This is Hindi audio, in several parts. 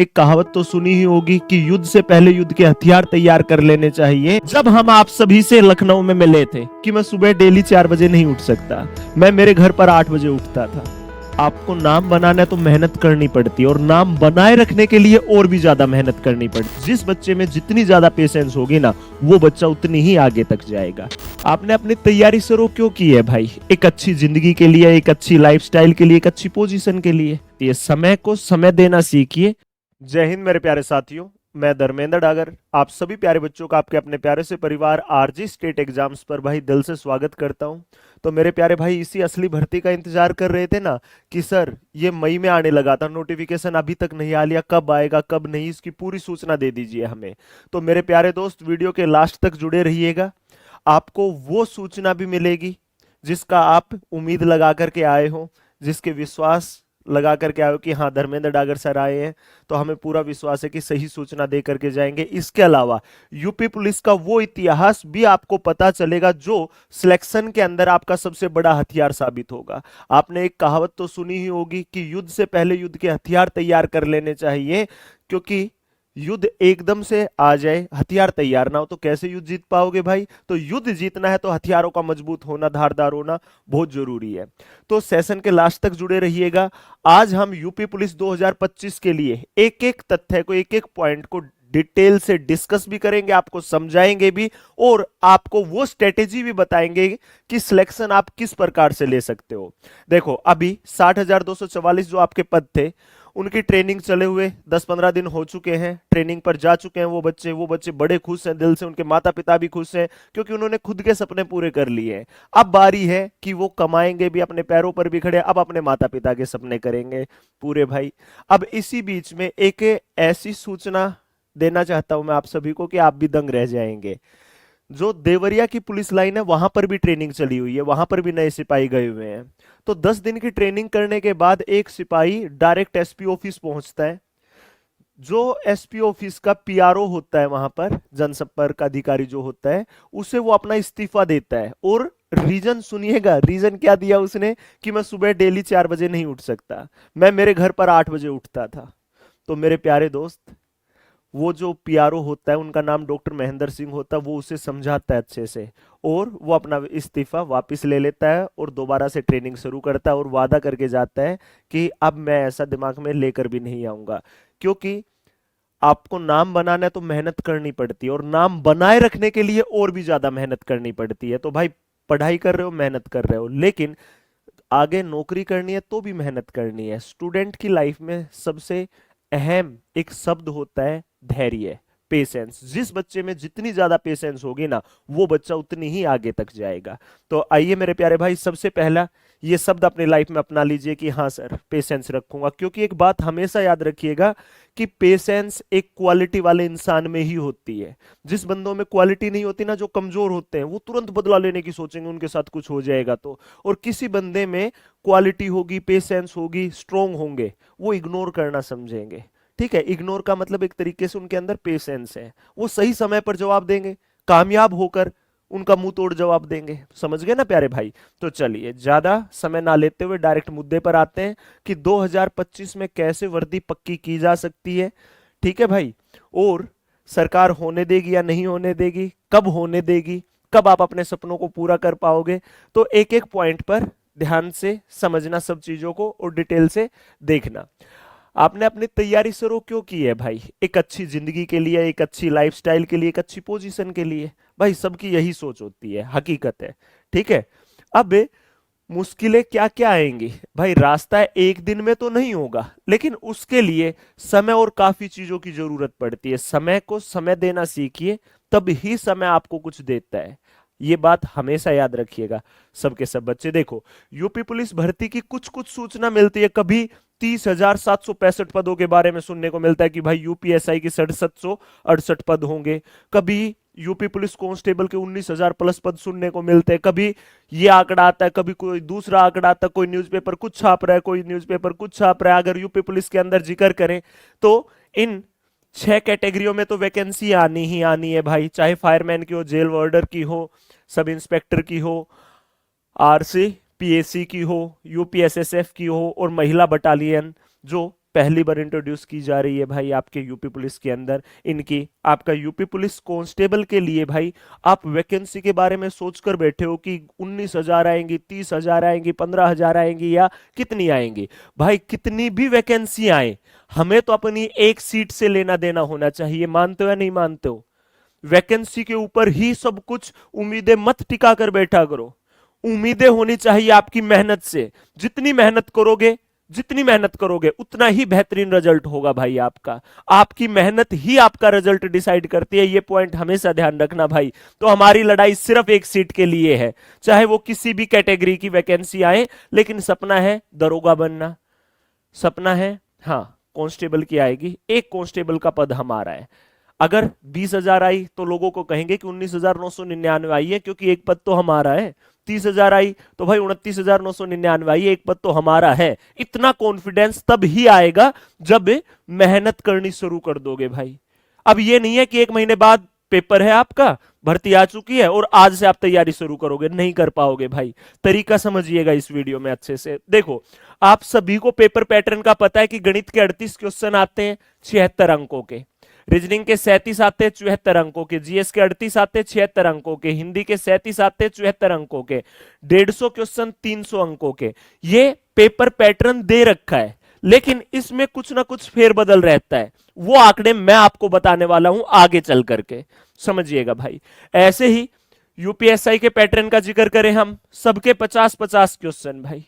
एक कहावत तो सुनी ही होगी कि युद्ध से पहले युद्ध के हथियार तैयार कर लेने चाहिए। जब हम आप सभी से लखनऊ में मिले थे कि मैं सुबह डेली 4 बजे नहीं उठ सकता, मैं मेरे घर पर 8 बजे उठता था। आपको नाम बनाना है तो मेहनत करनी पड़ती है, और नाम बनाए रखने के लिए और भी ज्यादा मेहनत करनी पड़ती है। जिस बच्चे में जितनी ज्यादा पेशेंस होगी ना, वो बच्चा उतनी ही आगे तक जाएगा। आपने अपनी तैयारी शुरू क्यों की है भाई? एक अच्छी जिंदगी के लिए, एक अच्छी लाइफस्टाइल के लिए, एक अच्छी पोजीशन के लिए। ये समय को समय देना सीखिए। जय हिंद मेरे प्यारे साथियों, मैं धर्मेंद्र डागर आप सभी प्यारे बच्चों का आपके अपने प्यारे से परिवार आरजी स्टेट एग्जाम्स पर भाई दिल से स्वागत करता हूं। तो मेरे प्यारे भाई, इसी असली भर्ती का इंतजार कर रहे थे ना कि सर ये मई में आने लगा था, नोटिफिकेशन अभी तक नहीं आ लिया, कब आएगा कब नहीं, इसकी पूरी सूचना दे दीजिए हमें। तो मेरे प्यारे दोस्त, वीडियो के लास्ट तक जुड़े रहिएगा। आपको वो सूचना भी मिलेगी जिसका आप उम्मीद लगा करके आए हो, जिसके विश्वास लगा करके आए हो कि हाँ धर्मेंद्र डागर सर आए हैं, तो हमें पूरा विश्वास है कि सही सूचना दे करके जाएंगे। इसके अलावा यूपी पुलिस का वो इतिहास भी आपको पता चलेगा जो सिलेक्शन के अंदर आपका सबसे बड़ा हथियार साबित होगा। आपने एक कहावत तो सुनी ही होगी कि युद्ध से पहले युद्ध के हथियार तैयार कर लेने चाहिए, क्योंकि युद्ध एकदम से आ जाए, हथियार तैयार ना हो तो कैसे युद्ध जीत पाओगे भाई? तो युद्ध जीतना है तो हथियारों का मजबूत होना, धारदार होना बहुत जरूरी है। तो सेशन के लास्ट तक जुड़े रहिएगा। आज हम यूपी पुलिस 2025 के लिए एक एक तथ्य को, एक एक पॉइंट को डिटेल से डिस्कस भी करेंगे, आपको समझाएंगे भी, और आपको वो स्ट्रेटेजी भी बताएंगे कि सिलेक्शन आप किस प्रकार से ले सकते हो। देखो, अभी 60,244 जो आपके पद थे, उनकी ट्रेनिंग चले हुए 10-15 दिन हो चुके हैं, ट्रेनिंग पर जा चुके हैं वो बच्चे बड़े खुश हैं दिल से, उनके माता पिता भी खुश हैं क्योंकि उन्होंने खुद के सपने पूरे कर लिए हैं। अब बारी है कि वो कमाएंगे भी, अपने पैरों पर भी खड़े, अब अपने माता पिता के सपने करेंगे पूरे भाई। अब इसी बीच में एक ऐसी सूचना देना चाहता हूं मैं आप सभी को कि आप भी दंग रह जाएंगे। जो देवरिया की पुलिस लाइन है वहां पर भी ट्रेनिंग चली हुई है, वहां पर भी नए सिपाही गए हुए हैं। तो 10 दिन की ट्रेनिंग करने के बाद एक सिपाही डायरेक्ट एसपी ऑफिस पहुंचता है। जो एसपी ऑफिस का पीआरओ होता है, वहां पर जनसंपर्क अधिकारी जो होता है, उसे वो अपना इस्तीफा देता है। और रीजन सुनिएगा, रीजन क्या दिया उसने कि मैं सुबह डेली 4 बजे नहीं उठ सकता, मैं मेरे घर पर 8 बजे उठता था। तो मेरे प्यारे दोस्त, वो जो पीआरओ होता है, उनका नाम डॉक्टर महेंद्र सिंह होता है, वो उसे समझाता है अच्छे से, और वो अपना इस्तीफा वापस ले लेता है और दोबारा से ट्रेनिंग शुरू करता है, और वादा करके जाता है कि अब मैं ऐसा दिमाग में लेकर भी नहीं आऊंगा। क्योंकि आपको नाम बनाना है तो मेहनत करनी पड़ती है, और नाम बनाए रखने के लिए और भी ज्यादा मेहनत करनी पड़ती है। तो भाई, पढ़ाई कर रहे हो, मेहनत कर रहे हो, लेकिन आगे नौकरी करनी है तो भी मेहनत करनी है। स्टूडेंट की लाइफ में सबसे अहम एक शब्द होता है धैर्य, पेशेंस। जिस बच्चे में जितनी ज्यादा पेशेंस होगी ना, वो बच्चा उतनी ही आगे तक जाएगा। तो आइए मेरे प्यारे भाई, सबसे पहला ये शब्द अपनी लाइफ में अपना लीजिए कि हाँ सर, पेशेंस रखूंगा। क्योंकि एक बात हमेशा याद रखिएगा कि पेशेंस एक क्वालिटी वाले इंसान में ही होती है। जिस बंदों में क्वालिटी नहीं होती ना, जो कमजोर होते हैं, वो तुरंत बदला लेने की सोचेंगे उनके साथ कुछ हो जाएगा तो। और किसी बंदे में क्वालिटी होगी, पेशेंस होगी, स्ट्रोंग होंगे, वो इग्नोर करना समझेंगे। ठीक है, इग्नोर का मतलब एक तरीके से उनके अंदर पेशेंस है, वो सही समय पर जवाब देंगे, कामयाब होकर उनका मुंह तोड़ जवाब देंगे। समझ गए ना प्यारे भाई? तो चलिए ज्यादा समय ना लेते हुए डायरेक्ट मुद्दे पर आते हैं कि 2025 में कैसे वर्दी पक्की की जा सकती है। ठीक है भाई, और सरकार होने देगी या नहीं होने देगी, कब होने देगी, कब आप अपने सपनों को पूरा कर पाओगे, तो एक एक पॉइंट पर ध्यान से समझना सब चीजों को, और डिटेल से देखना। आपने अपनी तैयारी शुरू क्यों की है भाई? एक अच्छी जिंदगी के लिए, एक अच्छी लाइफस्टाइल के लिए, एक अच्छी पोजीशन के लिए। भाई सबकी यही सोच होती है, हकीकत है। ठीक है, अब मुश्किलें क्या क्या आएंगी भाई? रास्ता एक दिन में तो नहीं होगा, लेकिन उसके लिए समय और काफी चीजों की जरूरत पड़ती है। समय को समय देना सीखिए, तब ही समय आपको कुछ देता है। ये बात हमेशा याद रखिएगा सबके सब बच्चे। देखो, यूपी पुलिस भर्ती की कुछ कुछ सूचना मिलती है। कभी 30,765 पदों के बारे में सुनने को मिलता है कि भाई यूपीएसआई की 6768 पद होंगे। कभी यूपी पुलिस कांस्टेबल के 19,000 प्लस पद सुनने को मिलते हैं। कभी ये आंकड़ा आता है, कभी कोई दूसरा आंकड़ा आता है, कोई न्यूज़पेपर कुछ छाप रहा है, कोई न्यूज़पेपर कुछ छाप रहा है। अगर यूपी पुलिस के अंदर जिक्र करें तो इन 6 कैटेगरियों में तो वैकेंसी आनी ही आनी है भाई, चाहे फायरमैन की हो, जेल वार्डर की हो, सब इंस्पेक्टर की हो, आरसी पीएसी की हो, यूपीएसएसएफ की हो, और महिला बटालियन जो पहली बार इंट्रोड्यूस की जा रही है भाई आपके यूपी पुलिस के अंदर। इनकी आपका यूपी पुलिस कांस्टेबल के लिए भाई आप वैकेंसी के बारे में सोचकर बैठे हो कि 19,000 आएंगी, 30,000 आएंगी, 15,000 आएंगी या कितनी आएंगी। भाई कितनी भी वैकेंसी आए, हमें तो अपनी एक सीट से लेना देना होना चाहिए। मानते हो या नहीं मानते हो? वैकेंसी के ऊपर ही सब कुछ उम्मीदें मत टिका कर बैठा करो। उम्मीदें होनी चाहिए आपकी मेहनत से। जितनी मेहनत करोगे, जितनी मेहनत करोगे उतना ही बेहतरीन रिजल्ट होगा भाई आपका। आपकी मेहनत ही आपका रिजल्ट डिसाइड करती है, ये पॉइंट हमेशा ध्यान रखना भाई। तो हमारी लड़ाई सिर्फ एक सीट के लिए है, चाहे वो किसी भी कैटेगरी की वैकेंसी आए, लेकिन सपना है दरोगा बनना, सपना है हाँ कांस्टेबल की आएगी। एक कांस्टेबल का पद हमारा है। अगर 20,000 आई तो लोगों को कहेंगे कि 19,999 आई है, क्योंकि एक पद तो हमारा है। 30,000 आई तो भाई 29,999 आई है, एक पद तो हमारा है। इतना कॉन्फिडेंस तब ही आएगा जब मेहनत करनी शुरू कर दोगे भाई। अब ये नहीं है कि 1 महीने बाद पेपर है आपका, भर्ती आ चुकी है और आज से आप तैयारी शुरू करोगे, नहीं कर पाओगे भाई। तरीका समझिएगा इस वीडियो में अच्छे से। देखो, आप सभी को पेपर पैटर्न का पता है कि गणित के 38 क्वेश्चन आते हैं 76 अंकों के, रीजनिंग के 37 आते हैं 74 अंकों के, जीएस के 38 आते हैं 76 अंकों के, हिंदी के 37 आते हैं 74 अंकों के, 150 क्वेश्चन 300 अंकों के। ये पेपर पैटर्न दे रखा है, लेकिन इसमें कुछ ना कुछ फेरबदल रहता है। वो आंकड़े मैं आपको बताने वाला हूं आगे चल करके, समझिएगा भाई। ऐसे ही यूपीएसआई के पैटर्न का जिक्र करें हम, सबके 50-50 क्वेश्चन भाई,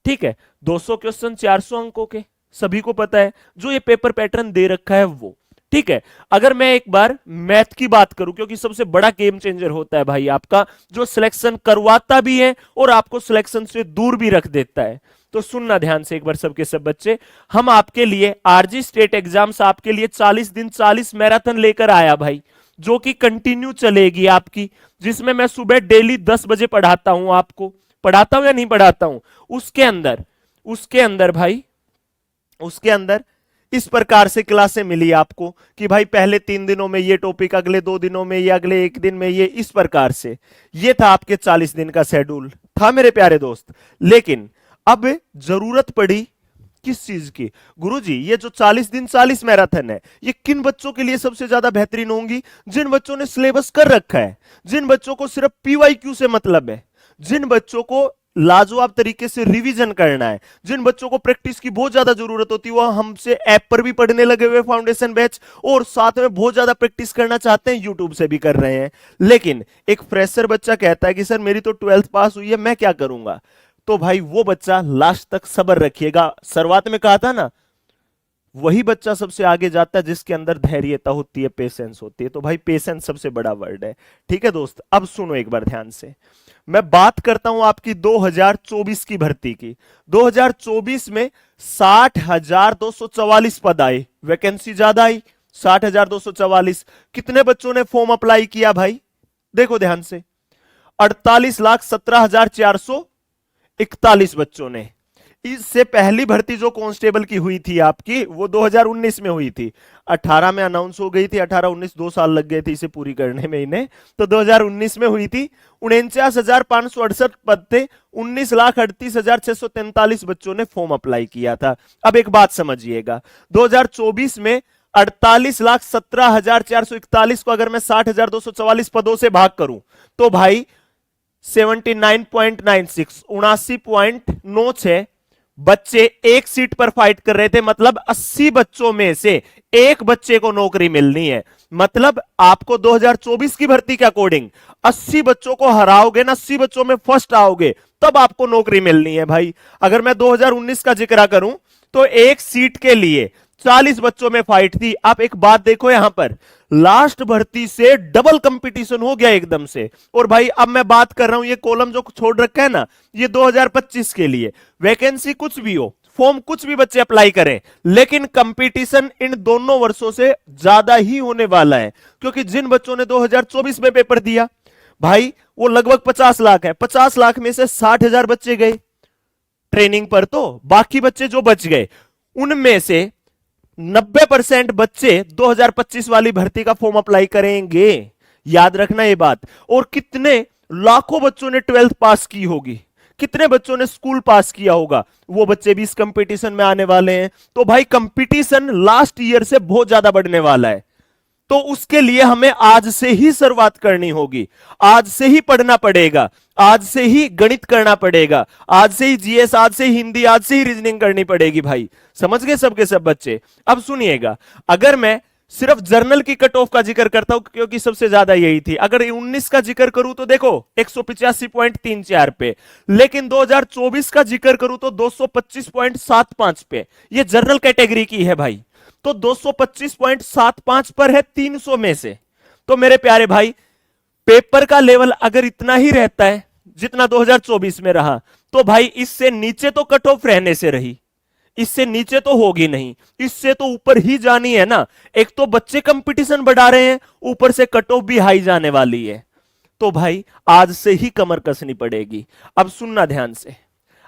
ठीक है। 200 क्वेश्चन 400 अंकों के, सभी को पता है जो ये पेपर पैटर्न दे रखा है वो, ठीक है। अगर मैं एक बार मैथ की बात करूं, क्योंकि सबसे बड़ा गेम चेंजर होता है भाई आपका, जो सिलेक्शन करवाता भी है और आपको सिलेक्शन से दूर भी रख देता है। तो सुनना ध्यान से एक बार सबके सब बच्चे, हम आपके लिए आरजी स्टेट एग्जाम्स आपके लिए 40 दिन 40 मैराथन लेकर आया भाई, जो कि कंटिन्यू चलेगी आपकी, जिसमें मैं सुबह डेली 10 बजे पढ़ाता हूं आपको। पढ़ाता हूं या नहीं पढ़ाता हूं? उसके अंदर भाई, उसके अंदर इस प्रकार से क्लासें मिली आपको कि भाई पहले 3 दिनों में ये टॉपिक, अगले 2 दिनों में ये, अगले 1 दिन में ये, इस प्रकार से। ये था आपके 40 दिन का शेड्यूल था मेरे प्यारे दोस्त। लेकिन अब जरूरत पड़ी किस चीज की? गुरुजी, ये जो 40 दिन 40 मैराथन है, ये किन बच्चों के लिए सबसे ज्यादा बेहतरीन होंगी? जिन बच्चों ने सिलेबस कर रखा है, जिन बच्चों को सिर्फ पीवाईक्यू से मतलब है, जिन बच्चों को लाजवाब तरीके से रिवीजन करना है, जिन बच्चों को प्रैक्टिस की बहुत ज्यादा जरूरत होती है, वो हमसे ऐप पर भी पढ़ने लगे हुए फाउंडेशन बैच, और साथ में बहुत ज्यादा प्रैक्टिस करना चाहते हैं, यूट्यूब से भी कर रहे हैं। लेकिन एक फ्रेशर बच्चा कहता है कि सर मेरी तो 12th पास हुई है, मैं क्या करूंगा? तो भाई वो बच्चा लास्ट तक सब्र रखिएगा। शुरुआत में कहा था ना, वही बच्चा सबसे आगे जाता है जिसके अंदर धैर्यता होती है, पेशेंस होती है। तो भाई पेशेंस सबसे बड़ा वर्ड है, ठीक है दोस्त। अब सुनो एक बार ध्यान से, मैं बात करता हूं आपकी 2024 की भर्ती की। 2024 में 60,244 पद आए, वैकेंसी ज्यादा आई, 60,244। कितने बच्चों ने फॉर्म अप्लाई किया भाई? देखो ध्यान से, 48,17,441 बच्चों ने। इससे पहली भर्ती जो कांस्टेबल की हुई थी आपकी, वो 2019 में हुई थी। 18 में अनाउंस हो गई थी, 18-19 2 साल लग गए थे इसे पूरी करने में इन्हें, तो 2019 में हुई थी। 49,568 पद थे, 19,38,643 बच्चों ने फॉर्म अप्लाई किया था। अब एक बात समझिएगा, 2024 में 48,17,441 को अगर मैं 60,244 पदों से भाग करूं तो भाई 79.96 79.96 बच्चे एक सीट पर फाइट कर रहे थे। मतलब 80 बच्चों में से एक बच्चे को नौकरी मिलनी है। मतलब आपको 2024 की भर्ती के अकॉर्डिंग 80 बच्चों को हराओगे ना, 80 बच्चों में फर्स्ट आओगे, तब आपको नौकरी मिलनी है भाई। अगर मैं 2019 का जिक्र करूं तो एक सीट के लिए 40 बच्चों में फाइट थी। आप एक बात देखो, यहां पर लास्ट भर्ती से डबल कंपटीशन हो गया एकदम से। और भाई अब मैं बात कर रहा हूं, ये कॉलम जो छोड़ रखा है ना, ये 2025 के लिए। वैकेंसी कुछ भी हो, फॉर्म कुछ भी बच्चे अप्लाई करें, लेकिन कंपटीशन इन दोनों वर्षों से ज्यादा ही होने वाला है। क्योंकि जिन बच्चों ने 2024 में पेपर दिया भाई, वो लगभग 50 लाख है। 50 लाख में से 60,000 बच्चे गए ट्रेनिंग पर, तो बाकी बच्चे जो बच गए उनमें से 90% बच्चे 2025 वाली भर्ती का फॉर्म अप्लाई करेंगे। याद रखना ये बात। और कितने लाखों बच्चों ने 12th पास की होगी, कितने बच्चों ने स्कूल पास किया होगा, वो बच्चे भी इस कंपटीशन में आने वाले हैं। तो भाई कंपटीशन लास्ट ईयर से बहुत ज्यादा बढ़ने वाला है, तो उसके लिए हमें आज से ही शुरुआत करनी होगी, आज से ही पढ़ना पड़ेगा, आज से ही गणित करना पड़ेगा, आज से ही जीएस, आज से ही हिंदी, आज से ही रीजनिंग करनी पड़ेगी भाई। समझ गए सबके सब बच्चे? अब सुनिएगा, अगर मैं सिर्फ जर्नल की कट ऑफ का जिक्र करता हूं क्योंकि सबसे ज्यादा यही थी, अगर 19 का जिक्र करूं तो देखो 185.34 पे, लेकिन 2024 का जिक्र करूं तो 225.75 पे, ये जर्नल कैटेगरी की है भाई। तो 225.75 पर है 300 में से। तो मेरे प्यारे भाई, पेपर का लेवल अगर इतना ही रहता है जितना 2024 में रहा, तो भाई इससे नीचे तो कट ऑफ रहने से रही, इससे नीचे तो होगी नहीं, इससे तो ऊपर ही जानी है ना। एक तो बच्चे कंपटीशन बढ़ा रहे हैं, ऊपर से कट ऑफ भी हाई जाने वाली है। तो भाई आज से ही कमर कसनी पड़ेगी। अब सुनना ध्यान से,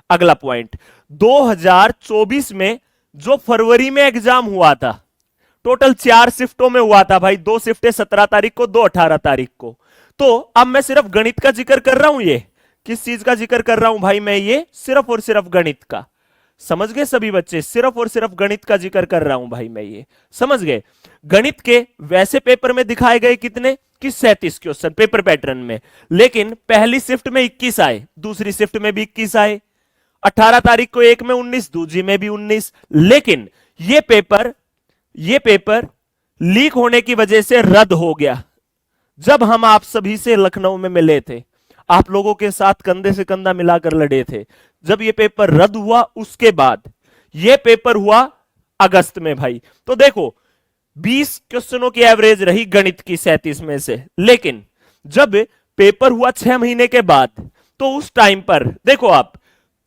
अगला पॉइंट, 2024 में जो फरवरी में एग्जाम हुआ था, टोटल 4 शिफ्टों में हुआ था भाई, 2 शिफ्टें 17 तारीख को, 2 18 तारीख को। तो अब मैं सिर्फ गणित का जिक्र कर रहा हूं, ये किस चीज का जिक्र कर रहा हूं भाई मैं, ये सिर्फ और सिर्फ गणित का। समझ गए सभी बच्चे? सिर्फ और सिर्फ गणित का जिक्र कर रहा हूं भाई मैं, ये समझ गए। गणित के वैसे पेपर में दिखाए गए कितने कि 37 क्वेश्चन पेपर पैटर्न में, लेकिन पहली शिफ्ट में 21 आए, दूसरी शिफ्ट में भी 21 आए, 18 तारीख को एक में 19, दूसरी में भी 19। लेकिन ये पेपर लीक होने की वजह से रद्द हो गया। जब हम आप सभी से लखनऊ में मिले थे, आप लोगों के साथ कंधे से कंधा मिलाकर लड़े थे, जब ये पेपर रद्द हुआ उसके बाद ये पेपर हुआ अगस्त में भाई। तो देखो 20 क्वेश्चनों की एवरेज रही गणित की 37 में से, लेकिन जब पेपर हुआ 6 महीने के बाद, तो उस टाइम पर देखो आप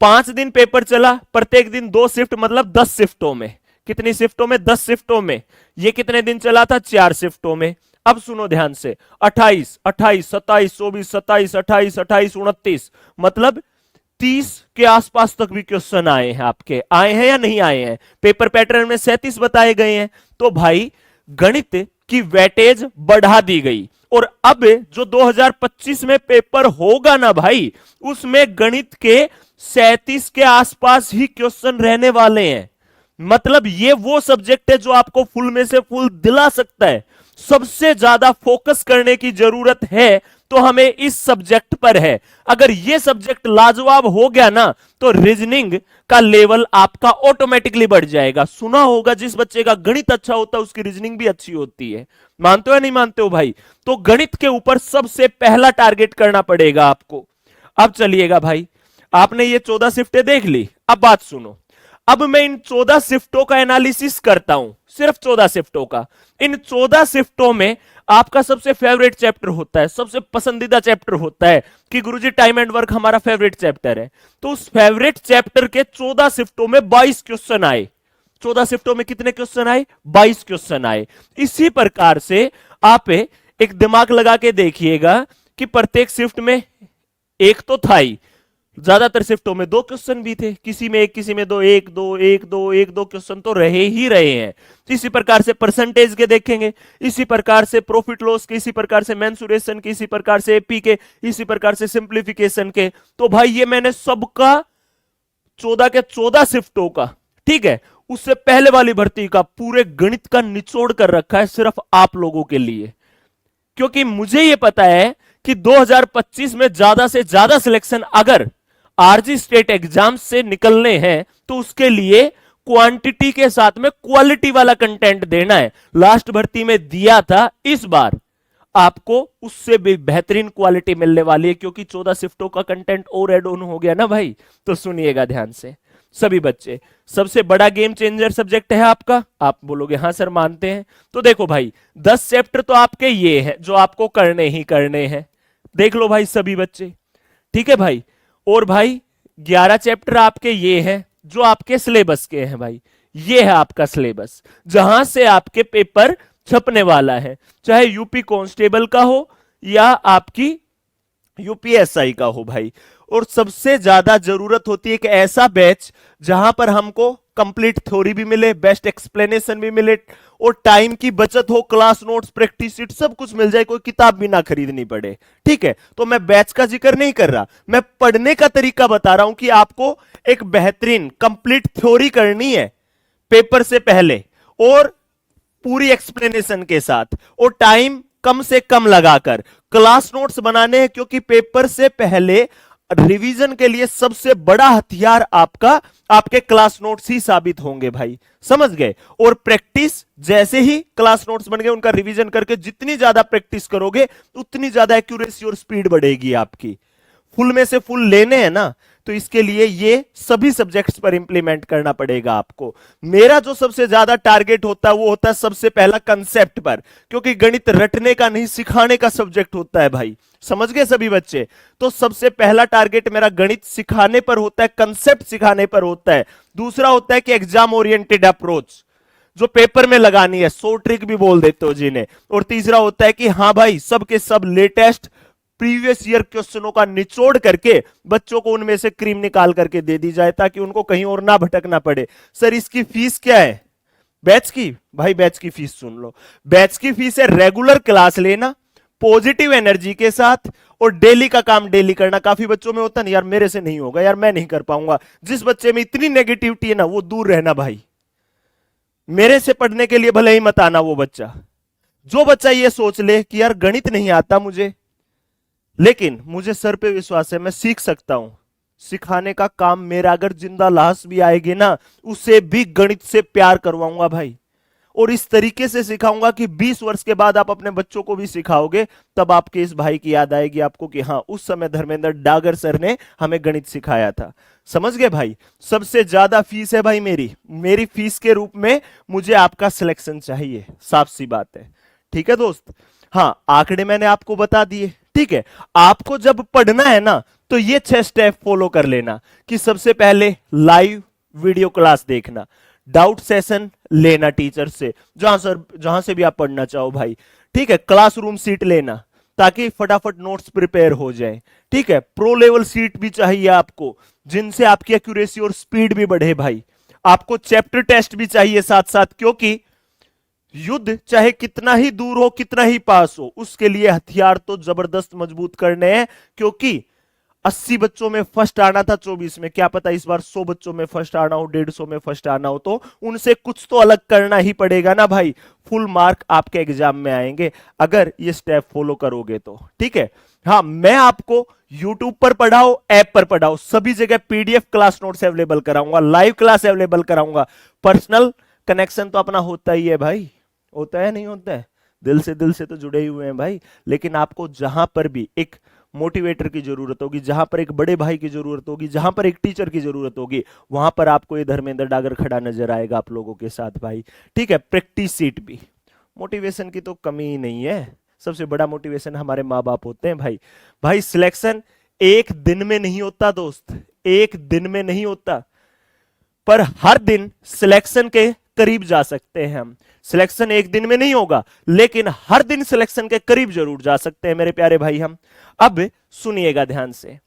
5 दिन पेपर चला, प्रत्येक दिन 2 शिफ्ट, मतलब 10 शिफ्टों में। कितनी शिफ्टों में? 10 शिफ्टों में। ये कितने दिन चला था? 4 शिफ्टों में। अब सुनो ध्यान से, 28, 28, 27, 24, 27, 28, 28, 29, मतलब 30 के आसपास तक भी क्वेश्चन आए हैं आपके, आए हैं या नहीं आए हैं? पेपर पैटर्न में 37 बताए गए हैं। तो भाई गणित की वेटेज बढ़ा दी गई, और अब जो 2025 में पेपर होगा ना भाई, उसमें गणित के 37 के आसपास ही क्वेश्चन रहने वाले हैं। मतलब ये वो सब्जेक्ट है जो आपको फुल में से फुल दिला सकता है। सबसे ज्यादा फोकस करने की जरूरत है तो हमें इस सब्जेक्ट पर है। अगर ये सब्जेक्ट लाजवाब हो गया ना, तो रीजनिंग का लेवल आपका ऑटोमेटिकली बढ़ जाएगा। सुना होगा, जिस बच्चे का गणित अच्छा होता है उसकी रीजनिंग भी अच्छी होती है। मानते हो या नहीं मानते हो भाई? तो गणित के ऊपर सबसे पहला टारगेट करना पड़ेगा आपको। अब चलिएगा भाई, आपने ये 14 शिफ्टें देख ली, अब बात सुनो। अब मैं इन 14 शिफ्टों का एनालिसिस करता हूं, सिर्फ 14 शिफ्टों का। इन 14 शिफ्टों में आपका सबसे फेवरेट चैप्टर होता है, सबसे पसंदीदा चैप्टर होता है कि गुरुजी टाइम एंड वर्क हमारा फेवरेट चैप्टर है। तो उस फेवरेट चैप्टर के 14 शिफ्टों में 22 क्वेश्चन आए। 14 शिफ्टों में कितने क्वेश्चन आए? 22 क्वेश्चन आए। इसी प्रकार से आप एक दिमाग लगा के देखिएगा कि प्रत्येक शिफ्ट में एक तो था ही, ज्यादातर शिफ्टों में 2 क्वेश्चन भी थे, किसी में एक, किसी में 2, 1 2 1 2 1 2 क्वेश्चन तो रहे ही रहे हैं। इसी प्रकार से परसेंटेज के देखेंगे, इसी प्रकार से प्रॉफिट लॉस के, इसी प्रकार से मेंसुरेशन के, इसी प्रकार से एपी के, इसी प्रकार से सिंप्लीफिकेशन के। तो भाई ये मैंने सबका 14 के 14 शिफ्टों का, ठीक है, उससे पहले वाली भर्ती का पूरे गणित का निचोड़ कर रखा है सिर्फ आप लोगों के लिए। क्योंकि मुझे यह पता है कि 2025 में ज्यादा से ज्यादा सिलेक्शन अगर आरजी स्टेट एग्जाम से निकलने हैं तो उसके लिए क्वांटिटी के साथ में क्वालिटी वाला कंटेंट देना है। लास्ट भर्ती में दिया था, इस बार आपको उससे भी बेहतरीन क्वालिटी मिलने वाली है, क्योंकि 14 शिफ्टों का कंटेंट और एड ऑन हो गया ना भाई। तो सुनिएगा ध्यान से सभी बच्चे, सबसे बड़ा गेम चेंजर सब्जेक्ट है आपका। आप बोलोगे हाँ सर मानते हैं। तो देखो भाई 10 चैप्टर तो आपके ये हैं जो आपको करने ही करने हैं, देख लो भाई सभी बच्चे, ठीक है भाई। और भाई 11 चैप्टर आपके ये हैं जो आपके सिलेबस के हैं भाई। ये है आपका सिलेबस जहां से आपके पेपर छपने वाला है, चाहे यूपी कांस्टेबल का हो या आपकी यूपीएसआई का हो भाई। और सबसे ज्यादा जरूरत होती है एक ऐसा बैच जहां पर हमको कंप्लीट थ्योरी भी मिले, बेस्ट एक्सप्लेनेशन भी मिले, और टाइम की बचत हो, क्लास नोट्स, प्रैक्टिस शीट सब कुछ मिल जाए, कोई किताब भी ना खरीदनी पड़े। ठीक है, तो मैं बैच का जिक्र नहीं कर रहा, मैं पढ़ने का तरीका बता रहा हूं कि आपको एक बेहतरीन कंप्लीट थ्योरी करनी है पेपर से पहले, और पूरी एक्सप्लेनेशन के साथ, और टाइम कम से कम लगाकर क्लास नोट्स बनाने हैं, क्योंकि पेपर से पहले रिवीजन के लिए सबसे बड़ा हथियार आपका आपके क्लास नोट्स ही साबित होंगे भाई, समझ गए। और प्रैक्टिस, जैसे ही क्लास नोट्स बन गए उनका रिवीजन करके जितनी ज्यादा प्रैक्टिस करोगे उतनी ज्यादा एक्यूरेसी और स्पीड बढ़ेगी आपकी। फुल में से फुल लेने हैं ना, तो इसके लिए ये सभी सब्जेक्ट्स पर इंप्लीमेंट करना पड़ेगा आपको। मेरा जो सबसे ज्यादा टारगेट होता है वो होता है सबसे पहला कंसेप्ट पर, क्योंकि गणित रटने का नहीं सिखाने का सब्जेक्ट होता है भाई, समझ गए सभी बच्चे। तो सबसे पहला टारगेट मेरा गणित सिखाने पर होता है, कंसेप्ट सिखाने पर होता है। दूसरा होता है कि एग्जाम ओरिएंटेड अप्रोच जो पेपर में लगानी है, 100 ट्रिक भी बोल देते हो जिन्हें। और तीसरा होता है कि हाँ भाई सब के सब लेटेस्ट प्रीवियस ईयर क्वेश्चनों का निचोड़ करके बच्चों को उनमें से क्रीम निकाल करके दे दी जाए, ताकि उनको कहीं और ना भटकना पड़े। सर इसकी फीस क्या है बैच की? भाई बैच की फीस सुन लो, बैच की फीस है रेगुलर क्लास लेना पॉजिटिव एनर्जी के साथ, और डेली का काम डेली करना। काफी बच्चों में होता नहीं यार मेरे से नहीं होगा, यार मैं नहीं कर पाऊंगा। जिस बच्चे में इतनी नेगेटिविटी है ना वो दूर रहना भाई, मेरे से पढ़ने के लिए भले ही मत आना वो बच्चा। जो बच्चा ये सोच ले कि यार गणित नहीं आता मुझे, लेकिन मुझे सर पे विश्वास है मैं सीख सकता हूं, सिखाने का काम मेरा, अगर जिंदा लाश भी आएगी ना उसे भी गणित से प्यार करवाऊंगा भाई। और इस तरीके से सिखाऊंगा कि 20 वर्ष के बाद आप अपने बच्चों को भी सिखाओगे, तब आपके इस भाई की याद आएगी आपको कि हाँ उस समय धर्मेंद्र डागर सर ने हमें गणित सिखाया था। समझ गए भाई? सबसे ज्यादा फीस है भाई मेरी फीस के रूप में मुझे आपका सिलेक्शन चाहिए, साफ सी बात है। ठीक है दोस्त? हाँ, आंकड़े मैंने आपको बता दिए। ठीक है, आपको जब पढ़ना है ना तो ये 6 स्टेप फॉलो कर लेना कि सबसे पहले लाइव वीडियो क्लास देखना, डाउट सेशन लेना टीचर से, जहां से भी आप पढ़ना चाहो भाई। ठीक है, क्लासरूम सीट लेना ताकि फटाफट नोट्स प्रिपेयर हो जाए। ठीक है, प्रो लेवल सीट भी चाहिए आपको, जिनसे आपकी एक्यूरेसी और स्पीड भी बढ़े भाई। आपको चैप्टर टेस्ट भी चाहिए साथ साथ, क्योंकि युद्ध चाहे कितना ही दूर हो कितना ही पास हो, उसके लिए हथियार तो जबरदस्त मजबूत करने हैं। क्योंकि 80 बच्चों में फर्स्ट आना था 24 में, क्या पता इस बार 100 बच्चों में फर्स्ट आना हो, 150 में फर्स्ट आना हो, तो उनसे कुछ तो अलग करना ही पड़ेगा ना भाई। फुल मार्क आपके एग्जाम में आएंगे अगर ये स्टेप फॉलो करोगे तो। ठीक है, हाँ मैं आपको यूट्यूब पर पढ़ाओ, ऐप पर पढ़ाओ, सभी जगह पीडीएफ क्लास नोट्स अवेलेबल कराऊंगा, लाइव क्लास अवेलेबल कराऊंगा। पर्सनल कनेक्शन तो अपना होता ही है भाई, होता है नहीं होता है, दिल से तो जुड़े ही हुए हैं भाई। लेकिन आपको जहां पर भी एक मोटिवेटर की जरूरत होगी, जहां पर एक बड़े भाई की जरूरत होगी, जहां पर एक टीचर की जरूरत होगी, वहां पर आपको ये धर्मेंद्र डागर खड़ा नजर आएगा आप लोगों के साथ भाई। ठीक है, प्रैक्टिस सीट भी, मोटिवेशन की तो कमी ही नहीं है। सबसे बड़ा मोटिवेशन हमारे माँ बाप होते हैं भाई। भाई सिलेक्शन एक दिन में नहीं होता दोस्त, एक दिन में नहीं होता, पर हर दिन सिलेक्शन के करीब जा सकते हैं हम। सिलेक्शन एक दिन में नहीं होगा, लेकिन हर दिन सिलेक्शन के करीब जरूर जा सकते हैं मेरे प्यारे भाई हम। अब सुनिएगा ध्यान से,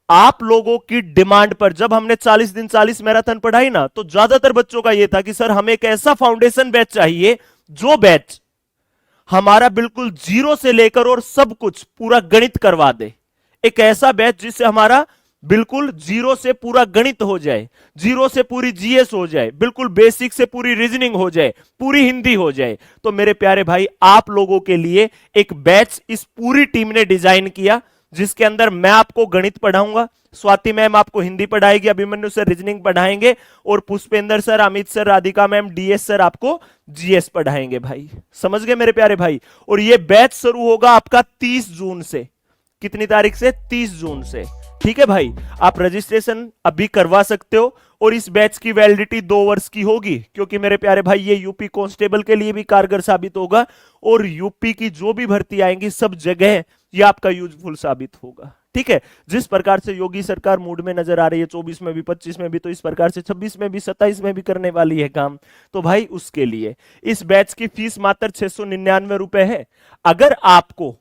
आप लोगों की डिमांड पर जब हमने 40 दिन 40 मैराथन पढ़ाई ना, तो ज्यादातर बच्चों का यह था कि सर हमें एक ऐसा फाउंडेशन बैच चाहिए जो बैच हमारा बिल्कुल जीरो से लेकर और सब कुछ पूरा गणित करवा दे। एक ऐसा बैच जिससे हमारा बिल्कुल जीरो से पूरा गणित हो जाए, जीरो से पूरी जीएस हो जाए, बिल्कुल बेसिक से पूरी रीजनिंग हो जाए, पूरी हिंदी हो जाए। तो मेरे प्यारे भाई आप लोगों के लिए एक बैच इस पूरी टीम ने डिजाइन किया, जिसके अंदर मैं आपको गणित पढ़ाऊंगा, स्वाति मैम आपको हिंदी पढ़ाएगी, अभिमन्यु सर रीजनिंग पढ़ाएंगे, और Pushpendra sir, Amit sir, Radhika ma'am, DS sir आपको जीएस पढ़ाएंगे भाई। समझ गए मेरे प्यारे भाई? और ये बैच शुरू होगा आपका 30 जून से। कितनी तारीख से? 30 जून से। ठीक है भाई, आप रजिस्ट्रेशन अभी करवा सकते हो, और इस बैच की वैलिडिटी 2 वर्ष की होगी, क्योंकि मेरे प्यारे भाई ये यूपी कांस्टेबल के लिए भी कारगर साबित होगा, और यूपी की जो भी भर्ती आएंगी सब जगह ये आपका यूजफुल साबित होगा। ठीक है, जिस प्रकार से योगी सरकार मूड में नजर आ रही है 24 में भी 25 में भी, तो इस प्रकार से 26 में भी 27 में भी करने वाली है काम। तो भाई उसके लिए इस बैच की फीस मात्र 699 रुपए है। अगर आपको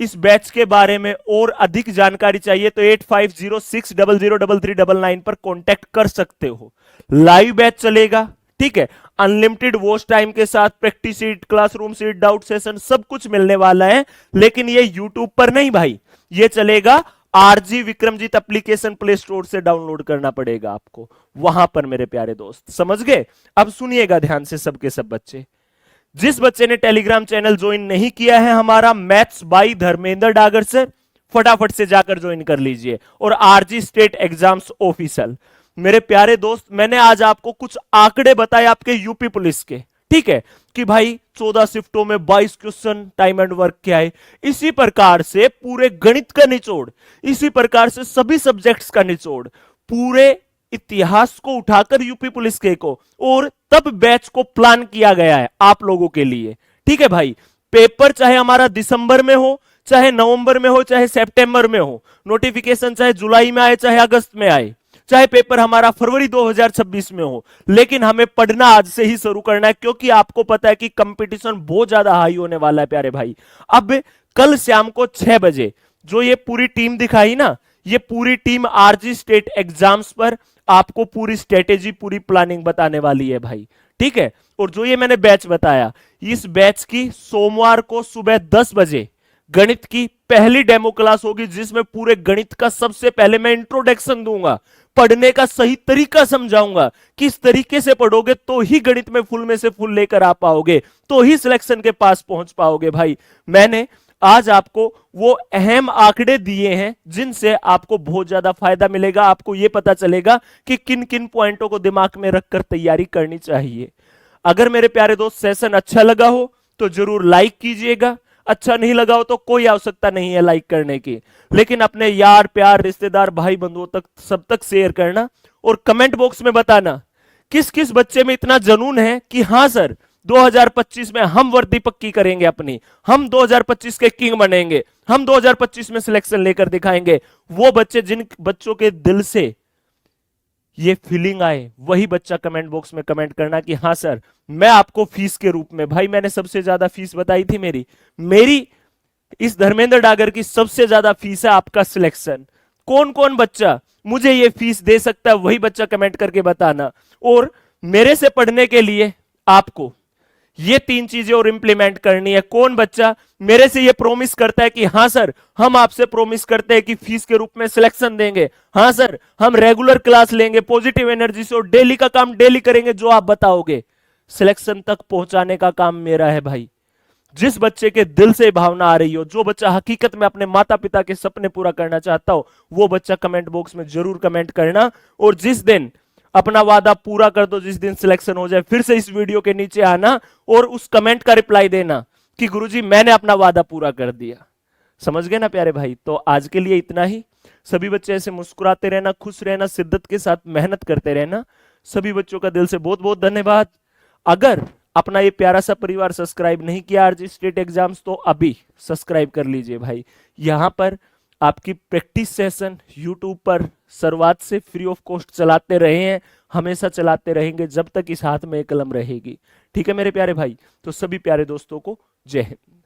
इस बैच के बारे में और अधिक जानकारी चाहिए तो 8506003399 पर कांटेक्ट कर सकते हो। लाइव बैच चलेगा, ठीक है, अनलिमिटेड वॉच टाइम के साथ, practice seat, classroom seat, doubt session सब कुछ मिलने वाला है। लेकिन ये यूट्यूब पर नहीं भाई, ये चलेगा RG Vikramjit application play store से डाउनलोड करना पड़ेगा आपको, वहां पर मेरे प्यारे दोस्त, समझ गए। अब सुनिएगा ध्यान से सबके सब बच्चे, जिस बच्चे ने टेलीग्राम चैनल ज्वाइन नहीं किया है हमारा maths by Dharmendra Dagar sir, फटाफट से जाकर ज्वाइन कर लीजिए। और आरजी स्टेट एग्जाम्स ऑफिशियल, मेरे प्यारे दोस्त, मैंने आज आपको कुछ आंकड़े बताए आपके यूपी पुलिस के, ठीक है, कि भाई 14 शिफ्टों में 22 क्वेश्चन टाइम एंड वर्क क्या है। इसी प्रकार से पूरे गणित का निचोड़, इसी प्रकार से सभी सब्जेक्ट्स का निचोड़, पूरे इतिहास को उठाकर यूपी पुलिस के को, और तब बैच को प्लान किया गया है आप लोगों के लिए, ठीक है भाई। पेपर चाहे हमारा दिसंबर में हो, चाहे नवंबर में हो, चाहे सितंबर में हो, नोटिफिकेशन चाहे जुलाई में आए, चाहे अगस्त में आए, चाहे पेपर हमारा फरवरी 2026 में हो, लेकिन हमें पढ़ना आज से ही शुरू करना है, क्योंकि आपको पता है कि कंपटीशन बहुत ज्यादा हाई होने वाला है प्यारे भाई। अब कल शाम को 6 बजे जो ये पूरी टीम दिखाई ना, ये पूरी टीम आरजी स्टेट एग्जाम्स पर आपको पूरी स्ट्रेटेजी, पूरी प्लानिंग बताने वाली है भाई, ठीक है। और जो ये मैंने बैच बताया, इस बैच की सोमवार को सुबह 10 बजे गणित की पहली डेमो क्लास होगी, जिसमें पूरे गणित का सबसे पहले मैं इंट्रोडक्शन दूंगा, पढ़ने का सही तरीका समझाऊंगा, किस तरीके से पढ़ोगे तो ही गणित में से फुल लेकर आ पाओगे, तो ही सिलेक्शन के पास पहुंच पाओगे भाई। मैंने आज आपको वो अहम आंकड़े दिए हैं जिनसे आपको बहुत ज्यादा फायदा मिलेगा, आपको यह पता चलेगा कि किन किन पॉइंटों को दिमाग में रखकर तैयारी करनी चाहिए। अगर मेरे प्यारे दोस्त सेशन अच्छा लगा हो तो जरूर लाइक कीजिएगा, अच्छा नहीं लगा हो तो कोई आवश्यकता नहीं है लाइक करने की, लेकिन अपने यार प्यार, रिश्तेदार, भाई बंधुओं तक, सब तक शेयर करना, और कमेंट बॉक्स में बताना किस किस बच्चे में इतना जुनून है कि हाँ सर 2025 में हम वर्दी पक्की करेंगे अपनी, हम 2025 के किंग बनेंगे, हम 2025 में सिलेक्शन लेकर दिखाएंगे। वो बच्चे, जिन बच्चों के दिल से ये फीलिंग आए, वही बच्चा कमेंट बॉक्स में कमेंट करना कि हाँ सर मैं आपको फीस के रूप में, भाई मैंने सबसे ज्यादा फीस बताई थी, मेरी इस धर्मेंद्र डागर की सबसे ज्यादा फीस है आपका सिलेक्शन। कौन कौन बच्चा मुझे ये फीस दे सकता है, वही बच्चा कमेंट करके बताना। और मेरे से पढ़ने के लिए आपको ये 3 चीजें और इंप्लीमेंट करनी है। कौन बच्चा मेरे से ये प्रॉमिस करता है कि हाँ सर हम आपसे प्रॉमिस करते हैं कि फीस के रूप में सिलेक्शन देंगे, हाँ सर हम रेगुलर क्लास लेंगे पॉजिटिव एनर्जी से, और डेली का काम डेली करेंगे, जो आप बताओगे सिलेक्शन तक पहुंचाने का काम मेरा है भाई। जिस बच्चे के दिल से भावना आ रही हो, जो बच्चा हकीकत में अपने माता पिता के सपने पूरा करना चाहता हो, वो बच्चा कमेंट बॉक्स में जरूर कमेंट करना। और जिस दिन अपना वादा पूरा कर दो, जिस दिन सिलेक्शन हो जाए, फिर से इस वीडियो के नीचे आना और उस कमेंट का रिप्लाई देना कि गुरुजी मैंने अपना वादा पूरा कर दिया। समझ गए ना प्यारे भाई। तो आज के लिए इतना ही। सभी बच्चे ऐसे मुस्कुराते रहना, खुश रहना, शिद्दत के साथ मेहनत करते रहना। सभी बच्चों का दिल से बहुत बहुत धन्यवाद। अगर अपना ये प्यारा सा परिवार सब्सक्राइब नहीं किया आरजी स्टेट एग्जाम्स, तो अभी सब्सक्राइब कर लीजिए भाई। यहां पर आपकी प्रैक्टिस सेशन यूट्यूब पर शुरुआत से फ्री ऑफ कॉस्ट चलाते रहे हैं, हमेशा चलाते रहेंगे जब तक इस हाथ में कलम रहेगी। ठीक है मेरे प्यारे भाई। तो सभी प्यारे दोस्तों को जय हिंद।